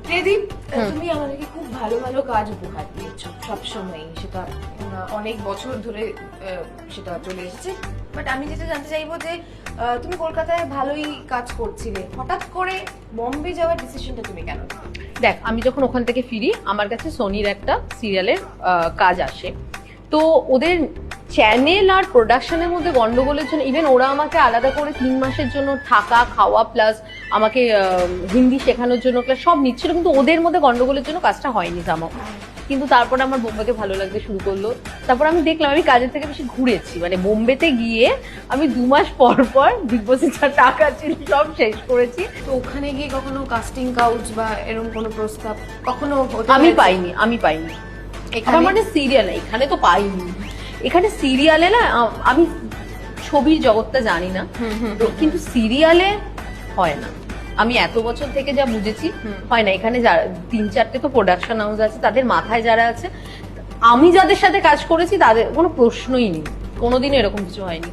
ত্রিদীপ, তুমি আমাদেরকে খুব ভালো ভালো কাজ উপহার দিয়েছো সবসময়, সেটা অনেক বছর ধরে সেটা চলে এসেছে। বাট আমি যেটা জানতে চাইবো যে তুমি কলকাতায় ভালোই কাজ করছিলে, হঠাৎ করে বম্বে যাওয়ার ডিসিশনটা তুমি কেন? দেখ, আমি যখন ওখান থেকে ফিরি আমার কাছে সোনির একটা সিরিয়ালের কাজ আসে। তো ওদের চ্যানেল আর প্রোডাকশনের মধ্যে গন্ডগোলের জন্য ইভেন ওরা আমাকে আলাদা করে 3 মাসের জন্য থাকা খাওয়া প্লাস আমাকে হিন্দি শেখানোর জন্য প্লাস সব নিচ্ছিল, কিন্তু ওদের মধ্যে গন্ডগোলের জন্য কাজটা হয়নি জামাও। কিন্তু তারপরে আমার বোম্বেকে ভালো লাগতে শুরু করলো। তারপর আমি দেখলাম আমি কাজের থেকে বেশি ঘুরেছি, মানে বোম্বেতে গিয়ে আমি 2 মাস পর পর বিগ বসে যা টাকা ছিল সব শেষ করেছি। তো ওখানে গিয়ে কখনো কাস্টিং কাউচ বা এরকম কোনো প্রস্তাব কখনো আমি পাইনি। এখানে মানে সিরিয়ালে, এখানে তো পাইনি। এখানে সিরিয়ালে না, আমি ছবির জগৎটা জানি না, কিন্তু সিরিয়ালে হয় না। আমি এত বছর থেকে যা বুঝেছি হয় না। এখানে 3-4টে তো প্রোডাকশন হাউস আছে, তাদের মাথায় যারা আছে, আমি যাদের সাথে কাজ করেছি তাদের কোনো প্রশ্নই নেই, কোনোদিনও এরকম কিছু হয়নি।